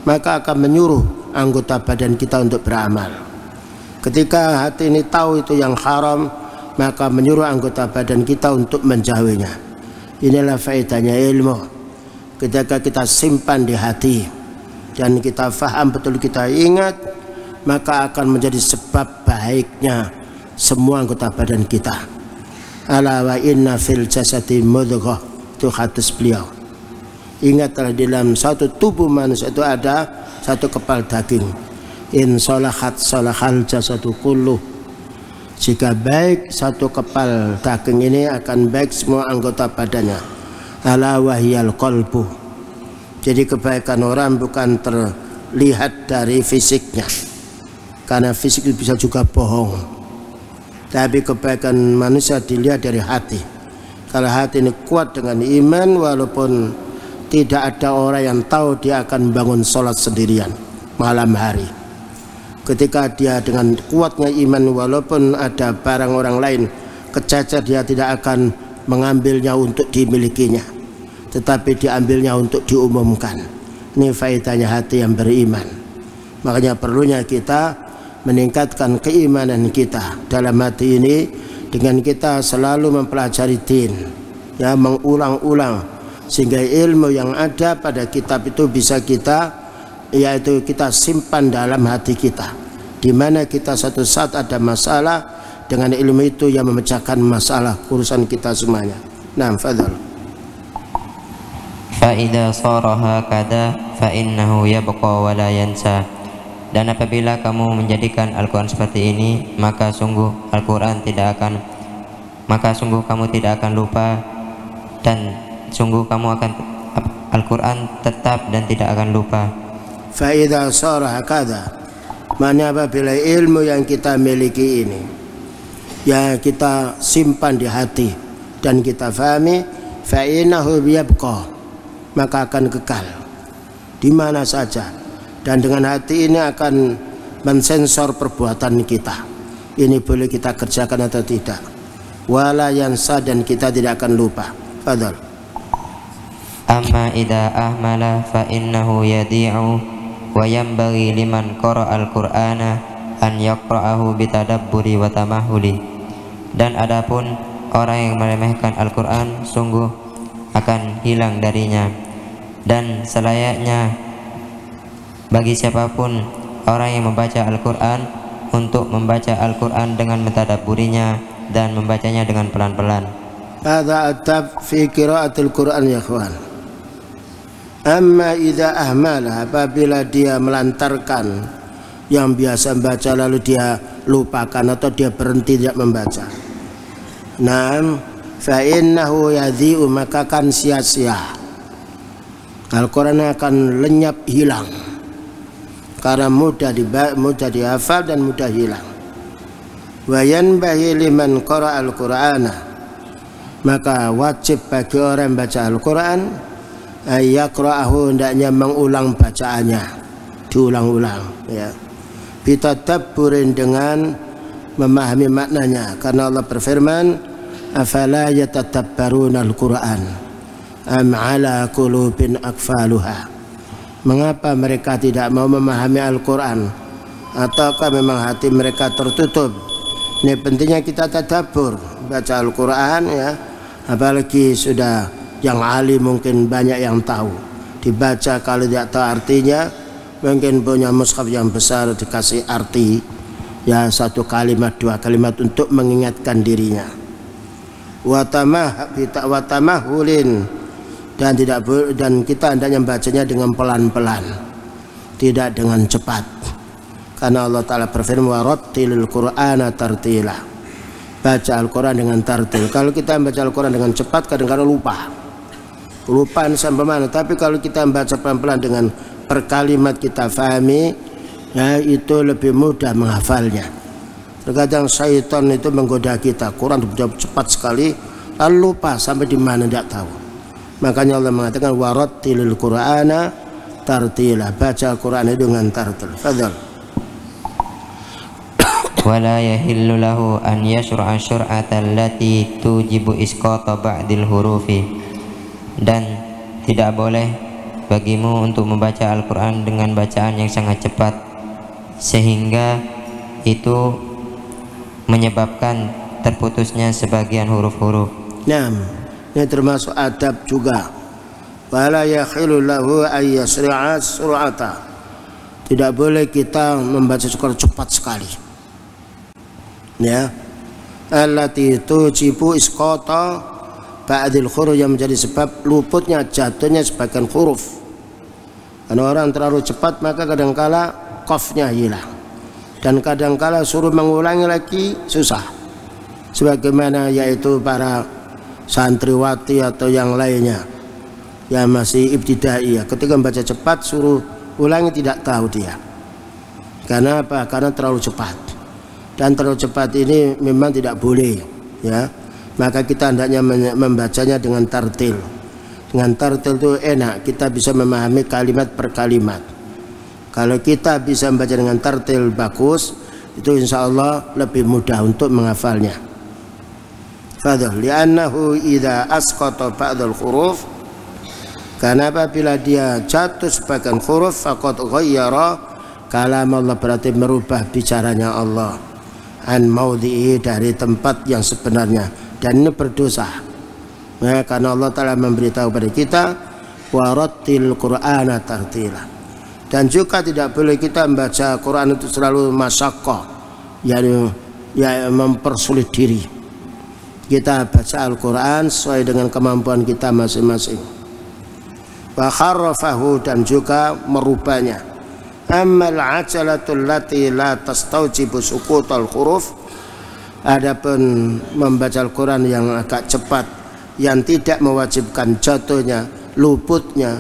maka akan menyuruh anggota badan kita untuk beramal. Ketika hati ini tahu itu yang haram, maka menyuruh anggota badan kita untuk menjauhinya. Inilah faedahnya ilmu. Ketika kita simpan di hati dan kita faham betul, kita ingat, maka akan menjadi sebab baiknya semua anggota badan kita. Ala wa inna fil jasadi mudghah, itu hadis beliau. Ingatlah, di dalam satu tubuh manusia itu ada satu kepal daging. In sholahat sholahal jasadu kulluh. Jika baik satu kepal daging ini, akan baik semua anggota badannya. Ala wahyal qalbu. Jadi kebaikan orang bukan terlihat dari fisiknya, karena fisik bisa juga bohong. Tapi kebaikan manusia dilihat dari hati. Kalau hati ini kuat dengan iman, walaupun tidak ada orang yang tahu, dia akan bangun sholat sendirian malam hari. Ketika dia dengan kuatnya iman, walaupun ada barang orang lain kecacat, dia tidak akan mengambilnya untuk dimilikinya, tetapi diambilnya untuk diumumkan. Ini faedahnya hati yang beriman. Makanya perlunya kita meningkatkan keimanan kita dalam hati ini dengan kita selalu mempelajari din, ya, mengulang-ulang, sehingga ilmu yang ada pada kitab itu bisa kita, yaitu kita simpan dalam hati kita, di mana kita suatu saat ada masalah, dengan ilmu itu yang memecahkan masalah urusan kita semuanya. Nah, fadhal. Fa idza sara hakadha fa innahu yabqa wa la yansa. Dan apabila kamu menjadikan Al-Qur'an seperti ini, maka sungguh Al-Qur'an kamu tidak akan lupa, dan sungguh kamu akan Al-Qur'an tetap dan tidak akan lupa. Fa idza sara hakadha, maknanya apabila ilmu yang kita miliki ini, yang kita simpan di hati dan kita fahami, fa innahu yabqa, maka akan kekal di mana saja, dan dengan hati ini akan mensensor perbuatan kita. Ini boleh kita kerjakan atau tidak. Wala yansa, dan kita tidak akan lupa. Fadhal. Amma idza ahmala fa innahu yadi'u wa yanbaghi liman qara'a al-Qur'ana an yaqra'ahu bitadabburi wa tamahuli. Dan adapun orang yang meremehkan Al-Qur'an, sungguh akan hilang darinya, dan selayaknya bagi siapapun orang yang membaca Al-Qur'an untuk membaca Al-Qur'an dengan mentadabburinya dan membacanya dengan pelan-pelan. Hadza adab fi qiraatil Qur'an ya ikhwan. Amma idza ahmala, apabila dia melantarkan yang biasa membaca lalu dia lupakan atau dia berhenti tidak membaca. Naam, fa innahu yadhi'u, maka akan sia-sia. Al-Qur'an akan lenyap, hilang, karena mudah dihafal dan mudah hilang. Wa yanbaghi liman qara'a al-Qur'ana, maka wajib bagi orang yang baca Al-Qur'an ay yaqra'ahu, hendaknya mengulang bacaannya, diulang-ulang, ya, bitadabburin, dengan memahami maknanya, karena Allah berfirman, afala yatadabbaruna al-Qur'an am ala qulubin akfaluha. Mengapa mereka tidak mau memahami Al-Qur'an, ataukah memang hati mereka tertutup? Ini pentingnya kita tadabbur, baca Al-Qur'an, ya, apalagi sudah yang alim mungkin banyak yang tahu, dibaca kalau tidak tahu artinya, mungkin punya mushaf yang besar dikasih arti, ya, satu kalimat, dua kalimat untuk mengingatkan dirinya. Watamahulin, dan kita hendaknya membacanya dengan pelan-pelan, tidak dengan cepat, karena Allah Ta'ala berfirman warattilil Qur'ana tartila, baca Al-Quran dengan tartil. Kalau kita membaca Al-Quran dengan cepat, kadang-kadang lupaan sampai mana. Tapi kalau kita membaca pelan-pelan dengan per kalimat kita fahami, ya, itu lebih mudah menghafalnya. Terkadang syaitan itu menggoda kita. Quran cepat sekali, lalu lupa sampai di mana tidak tahu. Makanya Allah mengatakan warattilil Qur'ana tartila. Baca Quran itu dengan tartil. Fadhal. Wala yahillu lahu an yashra'a syur'atan allati tujibu isqata ba'dil hurufi. Dan tidak boleh bagimu untuk membaca Al-Quran dengan bacaan yang sangat cepat sehingga itu menyebabkan terputusnya sebagian huruf-huruf. Nah, ini termasuk adab juga. Wala yahillu lahu ay yasri'a sur'ata. Tidak boleh kita membaca cepat sekali. Ya. Allati tujibu isqata ba'dil huruf, yang menjadi sebab luputnya, jatuhnya sebagian huruf. Karena orang terlalu cepat maka kadangkala qafnya hilang. Dan kadangkala suruh mengulangi lagi susah. Sebagaimana yaitu para santriwati atau yang lainnya yang masih ibtidaiyah, ketika membaca cepat suruh ulangi tidak tahu dia. Karena apa? Karena terlalu cepat. Dan terlalu cepat ini memang tidak boleh, ya. Maka kita hendaknya membacanya dengan tartil. Dengan tartil itu enak, kita bisa memahami kalimat per kalimat. Kalau kita bisa membaca dengan tartil bagus, itu insya Allah lebih mudah untuk menghafalnya. Fadhal li'annahu idza asqata ba'dal huruf, karena apabila dia jatuh sebagian huruf faqad ghayyara kalam Allah, berarti merubah bicaranya Allah an maudhi'i, dari tempat yang sebenarnya, dan ini berdosa. Nah, karena Allah telah memberitahu kepada kita warattil Qur'ana tartila. Dan juga tidak boleh kita membaca Quran itu selalu masyaqqah, yakni ya mempersulit diri. Kita baca Al-Quran sesuai dengan kemampuan kita masing-masing. Wa kharrafahu, dan juga merubahnya. Ammal ajalatul lati la tastaujibu suqutal huruf, adapun membaca Al-Quran yang agak cepat yang tidak mewajibkan jatuhnya, luputnya,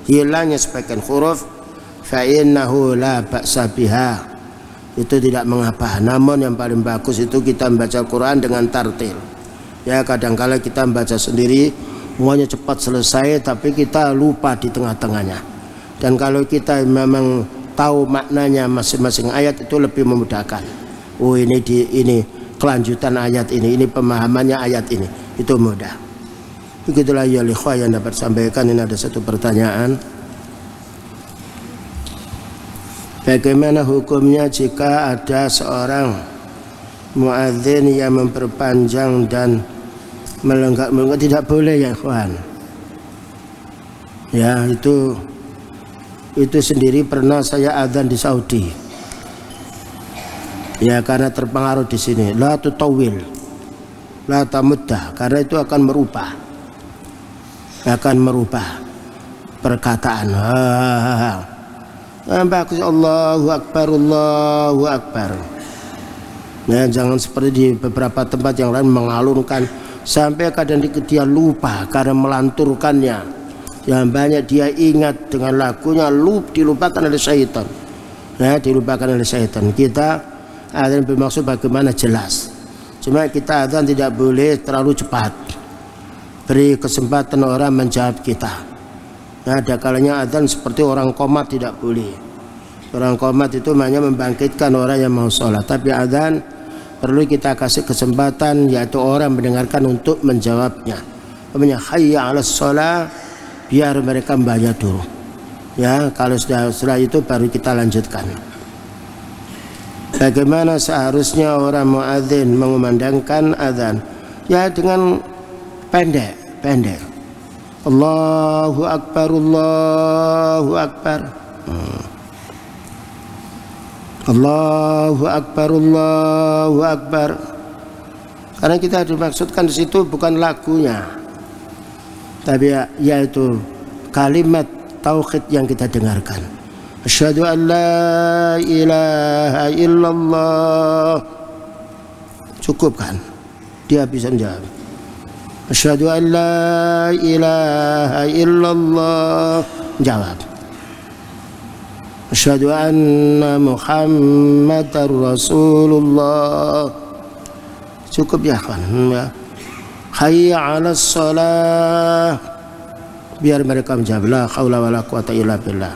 hilangnya sebagian huruf, fa innahu la ba'sa biha, itu tidak mengapa. Namun yang paling bagus itu kita membaca Al-Quran dengan tartil. Ya, kadangkala kita membaca sendiri semuanya cepat selesai tapi kita lupa di tengah-tengahnya. Dan kalau kita memang tahu maknanya masing-masing ayat itu lebih memudahkan. Oh, ini kelanjutan ayat ini pemahamannya ayat ini, itu mudah. Begitulah ya ikhwah yang dapat sampaikan. Ini ada satu pertanyaan. Bagaimana hukumnya jika ada seorang muadzin yang memperpanjang dan melenggak-melenggak? Tidak boleh ya ikhwan. Ya, itu sendiri pernah saya adzan di Saudi. Ya, karena terpengaruh di sini. La tutawil, la tamuddah, karena itu akan merubah perkataan. Bagus, Allahu Akbar, Allahu Akbar. Nah, jangan seperti di beberapa tempat yang lain mengalunkan sampai kadang dia lupa karena melanturkannya. Yang banyak dia ingat dengan lagunya, dilupakan oleh syaitan. Nah, dilupakan oleh syaitan. Kita adzan bermaksud bagaimana jelas. Cuma kita adzan tidak boleh terlalu cepat. Beri kesempatan orang menjawab kita. Nah, ada kalanya adzan seperti orang komat, tidak boleh. Orang komat itu hanya membangkitkan orang yang mau sholat. Tapi adzan perlu kita kasih kesempatan, yaitu orang mendengarkan untuk menjawabnya. Namanya hayya 'alas shalah, biar mereka membayar dulu. Ya, kalau setelah itu baru kita lanjutkan. Bagaimana seharusnya orang muadzin mengumandangkan adzan? Ya, dengan pendek. Allahu Akbar, Allahu Akbar. Allahu Akbar, Allahu Akbar. Karena kita dimaksudkan di situ bukan lagunya, tapi yaitu kalimat tauhid yang kita dengarkan. Asyhadu an la ilaha illallah. Cukup kan? Dia bisa menjawab. Asyhadu an la ilaha illallah. Jawab. asyhadu anna Muhammadar Rasulullah. Cukup ya kan ya. Hayya 'alas shalah, biar mereka menjawab la haula wala quwata illa billah.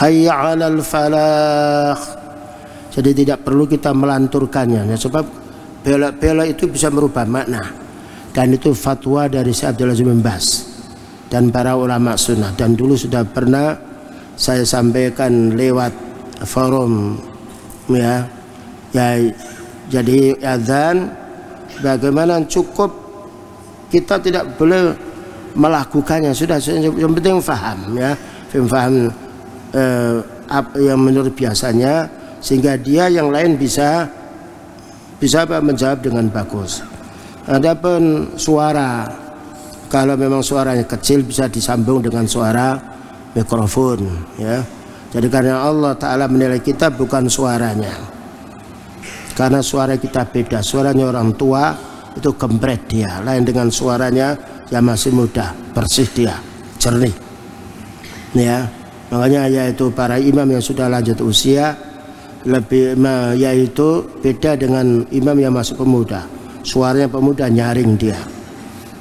Hayya 'alal falah, jadi tidak perlu kita melanturkannya ya, sebab bela itu bisa merubah makna, dan itu fatwa dari Syekh Abdul Aziz bin Baz dan para ulama sunnah, dan dulu sudah pernah saya sampaikan lewat forum ya. Jadi azan bagaimana cukup, kita tidak boleh melakukannya, sudah yang penting faham ya, faham apa yang menurut biasanya, sehingga dia yang lain bisa menjawab dengan bagus. Adapun suara, kalau memang suaranya kecil bisa disambung dengan suara mikrofon ya. Jadi karena Allah Ta'ala menilai kita bukan suaranya, karena suara kita beda. Suaranya orang tua itu gembret dia, lain dengan suaranya yang masih muda, bersih dia, jernih ya. Makanya yaitu para imam yang sudah lanjut usia lebih yaitu beda dengan imam yang masih pemuda. Suaranya pemuda nyaring dia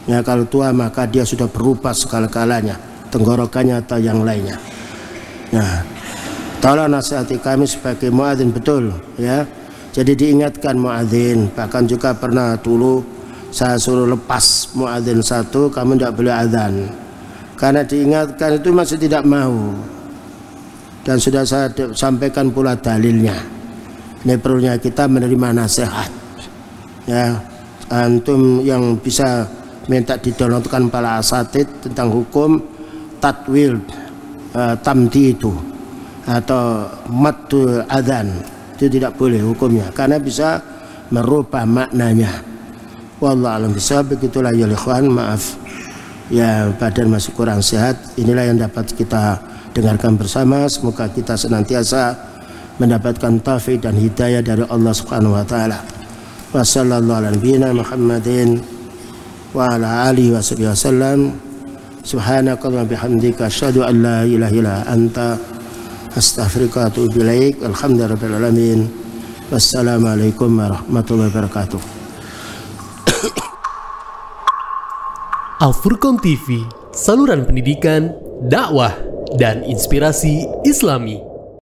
ya, kalau tua maka dia sudah berubah segala-galanya, tenggorokannya atau yang lainnya. Nah, tolong nasihati kami sebagai muadzin betul ya. Jadi diingatkan muadzin, bahkan juga pernah dulu saya suruh lepas muadzin satu, kamu tidak boleh azan, karena diingatkan itu masih tidak mau, dan sudah saya sampaikan pula dalilnya. Ini perlunya kita menerima nasihat ya. Antum yang bisa minta didownloadkan para asatid tentang hukum tatwil tamdi itu atau maddu adzan, itu tidak boleh hukumnya, karena bisa merubah maknanya. Wallahu a'lam bishawab. Begitulah ya ikhwan, maaf ya badan masih kurang sehat. Inilah yang dapat kita dengarkan bersama. Semoga kita senantiasa mendapatkan taufik dan hidayah dari Allah Subhanahu wa taala. Wa sallallahu ala nabiyyina Muhammadin wa ala alihi wasallam. Subhanakallahumma bihamdika asyhadu an la ilaha illa anta astaghfiruka wa atubu ilaik. Alhamdulillahirabbil alamin. Wassalamualaikum warahmatullahi wabarakatuh. Al-Furqan TV, saluran pendidikan, dakwah, dan inspirasi Islami.